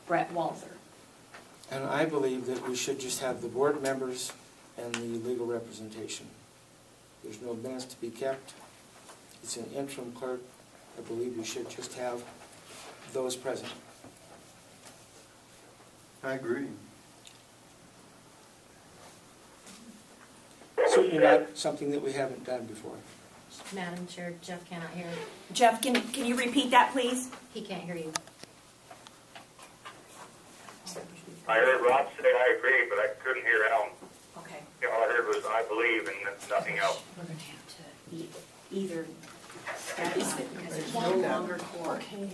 Brett Walther. And I believe that we should just have the board members and the legal representation. There's no minutes to be kept. It's an interim clerk. I believe we should just have those present. I agree. Certainly not something that we haven't done before. Madam Chair, Jeff cannot hear. Jeff, can you repeat that, please? He can't hear you. I heard Rob say I agree, but I couldn't hear Alan. Okay. All I heard was I believe and nothing else. We're going to have to Either start this because there's no longer court. Okay,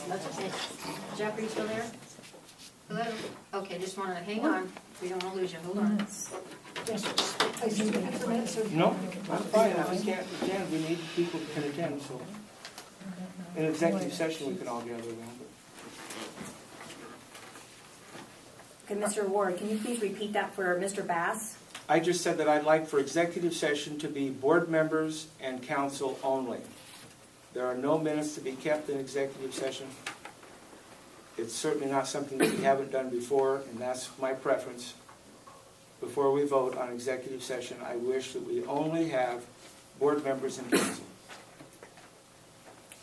That's okay. Jeff, are you still there? Hello? Okay, just want to hang on. We don't want to lose you. Hold on. No, I'm fine. If we can't attend, we need people who can attend, so. In executive session, we can all gather around. Okay, Mr. Ward, can you please repeat that for Mr. Bass? I just said that I'd like for executive session to be board members and council only. There are no minutes to be kept in executive session. It's certainly not something that we haven't done before, and that's my preference. Before we vote on executive session, I wish that we only have board members and council.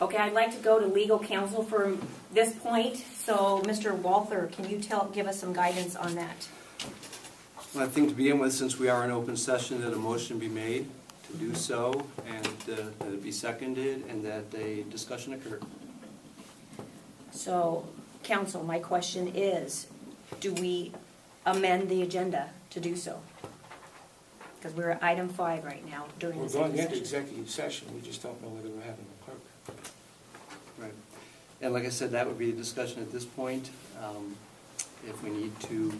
Okay, I'd like to go to legal counsel for this point. So, Mr. Walther, can you give us some guidance on that? Well, I think to begin with, since we are in open session, that a motion be made to do so, and that it be seconded, and that a discussion occur. So, counsel, my question is, do we amend the agenda to do so? Because we're at item 5 right now during We're the going into executive session. executive session, we just don't know whether we're having a clerk. Right. And like I said, that would be a discussion at this point. If we need to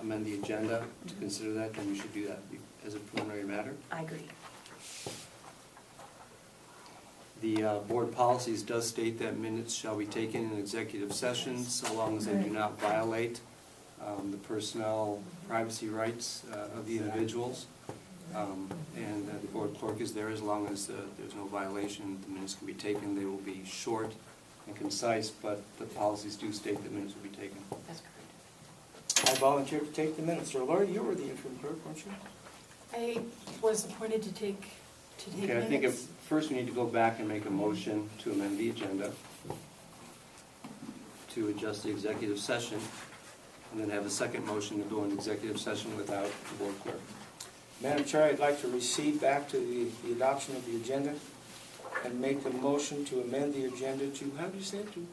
amend the agenda to consider that, then we should do that as a preliminary matter. I agree. The board policies does state that minutes shall be taken in executive session so long as they do not violate the personnel privacy rights of the individuals. And the board clerk is there as long as there's no violation. The minutes can be taken. They will be short and concise, but the policies do state that minutes will be taken. That's correct. I volunteered to take the minutes. Or Lori, you were the interim clerk, weren't you? I was appointed to take Okay, I think minutes. first we need to go back and make a motion to amend the agenda to adjust the executive session, and then have a second motion to go into executive session without the board clerk. Madam Chair, I'd like to recede back to the adoption of the agenda and make a motion to amend the agenda to, how do you say it, to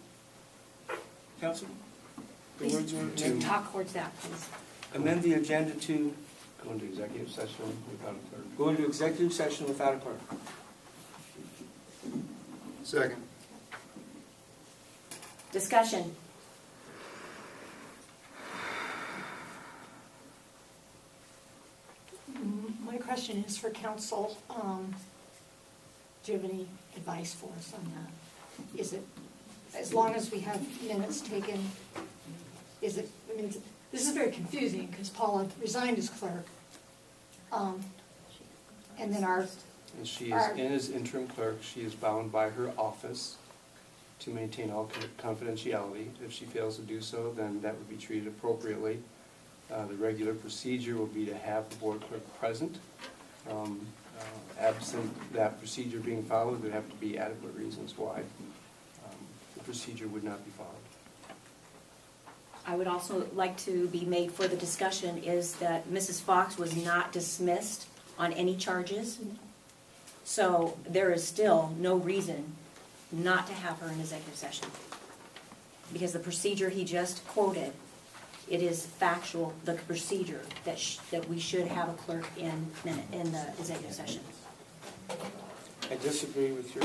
council? The Please words are to talk towards that, please. amend the agenda to Go into executive session without a clerk. go into executive session without a clerk. Second. Discussion. My question is for council. Do you have any advice for us on that? Is it, as long as we have minutes taken, is it, I mean, this is very confusing because Paula resigned as clerk. And then And she is, in as interim clerk, she is bound by her office to maintain all confidentiality. If she fails to do so, then that would be treated appropriately. The regular procedure will be to have the board clerk present. Absent that procedure being followed, there have to be adequate reasons why the procedure would not be followed. I would also like to be made for the discussion is that Mrs. Fox was not dismissed on any charges. So there is still no reason not to have her in executive session. Because the procedure he just quoted, it is factual, the procedure that we should have a clerk in the executive session. I disagree with your...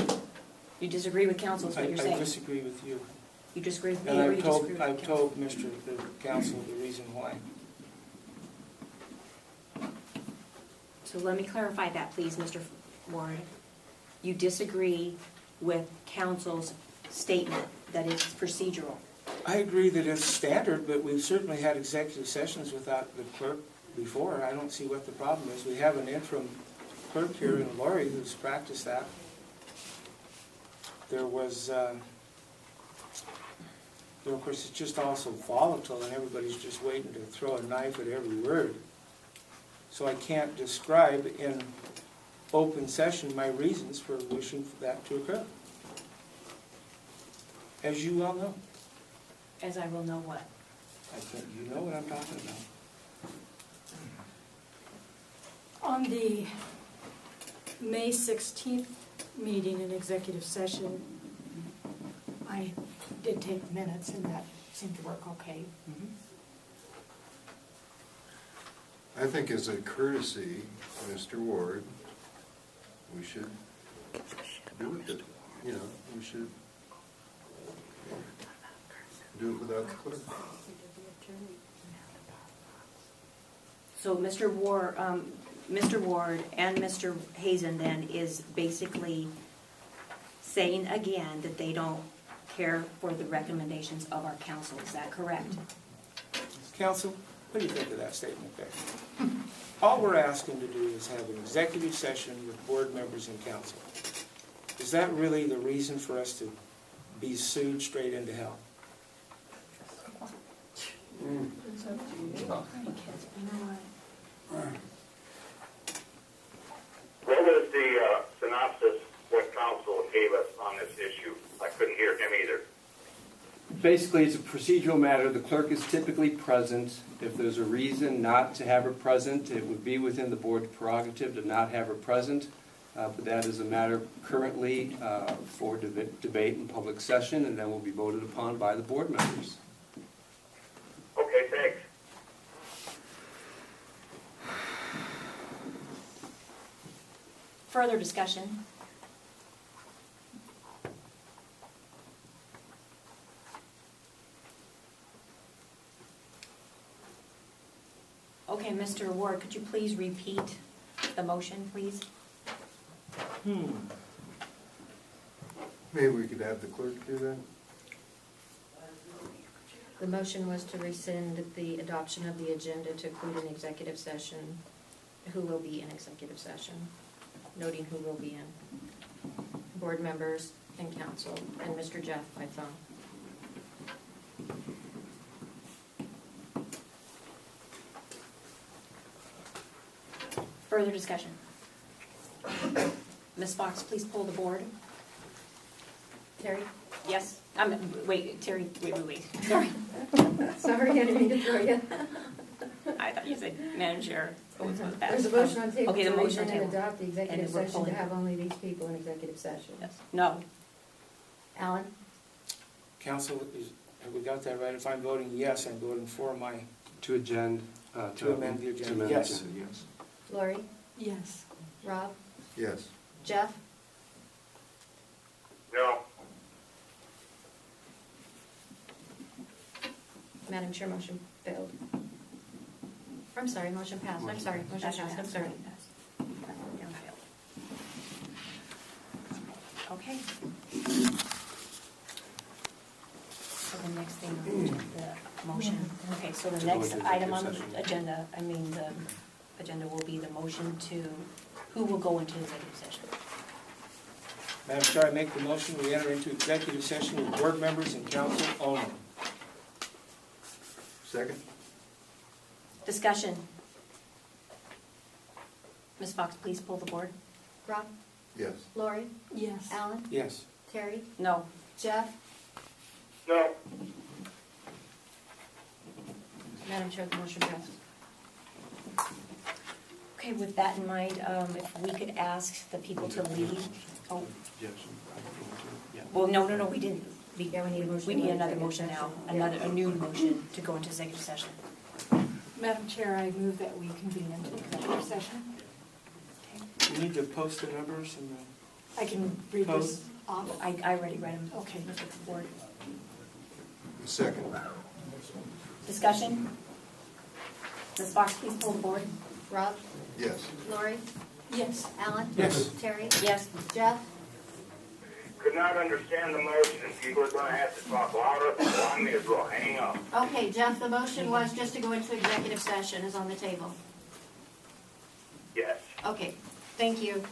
You disagree with counsel is what you're saying? I disagree with you. You disagree with me And or you disagree with I've counsel? told Mr. the counsel the reason why. So let me clarify that, please, Mr. Ward. You disagree with counsel's statement that it's procedural? I agree that it's standard, but we've certainly had executive sessions without the clerk before. I don't see what the problem is. We have an interim clerk here in Lori who's practiced that. There was You know, of course, it's just all so volatile and everybody's just waiting to throw a knife at every word. So I can't describe in open session my reasons for wishing for that to occur. As you well know. As I will know what. I think you know what I'm talking about. On the May 16th meeting in executive session, I did take minutes and that seemed to work okay. I think as a courtesy, Mr. Ward, we should do it, you know, we should do it without the clerk. So Mr. Ward and Mr. Hazen then is basically saying again that they don't care for the recommendations of our council. Is that correct? Council, what do you think of that statement there? All we're asking to do is have an executive session with board members and council. Is that really the reason for us to be sued straight into hell? What was the synopsis, what council gave us on this issue? I couldn't hear him either. Basically, it's a procedural matter. The clerk is typically present. If there's a reason not to have her present, it would be within the board's prerogative to not have her present. But that is a matter currently for debate in public session, and then will be voted upon by the board members. Okay, thanks. Further discussion? Okay, Mr. Ward, could you please repeat the motion, please? Maybe we could have the clerk do that? The motion was to rescind the adoption of the agenda to include an executive session, who will be in executive session, noting who will be in. Board members and council, and Mr. Jeff by phone. Further discussion? Ms. Fox, please pull the board. Terry? Yes? Wait, Terry, wait. Sorry. Sorry, I didn't mean to throw you. I thought you said manager. There's a motion on table Okay, the to motion on rescind and table. adopt the executive And we're session to pulling. have only these people in executive session. Yes. No. Alan? Council, have we got that right? If I'm voting yes, I'm voting for my, To amend To amend the agenda, to amend the yes. agenda, yes. Lori? Yes. Rob? Yes. Jeff? No. Madam Chair, motion failed. I'm sorry, motion passed. I'm sorry, motion passed. I'm sorry. Okay. So the next thing, the motion. Okay, so the To go next into item on the executive agenda, the agenda will be the motion to, who will go into executive session? Madam Chair, I make the motion, we enter into executive session with board members and council only. Second? Discussion. Ms. Fox, please pull the board. Rob? Yes. Lori? Yes. Alan? Yes. Terry? No. Jeff? No. Madam Chair, the motion passed. Okay, with that in mind, if we could ask the people to leave. Oh, Objection. Yeah. well, no, we didn't. Yeah, we need a motion. We need to another executive motion now, session. a new motion to go into executive session. Madam Chair, I move that we convene into executive session. You need to post the numbers and I can read this off. I already read them. Okay. Mr. Ward. Second? Discussion? Ms. Fox, please pull the board. Rob? Yes. Lori? Yes. Alan? Yes. Terry? Yes. Jeff? Could not understand the motion. If people are gonna have to talk louder, I may as well hang up. Okay, Jeff, the motion was just to go into executive session is on the table. Yes. Okay, thank you.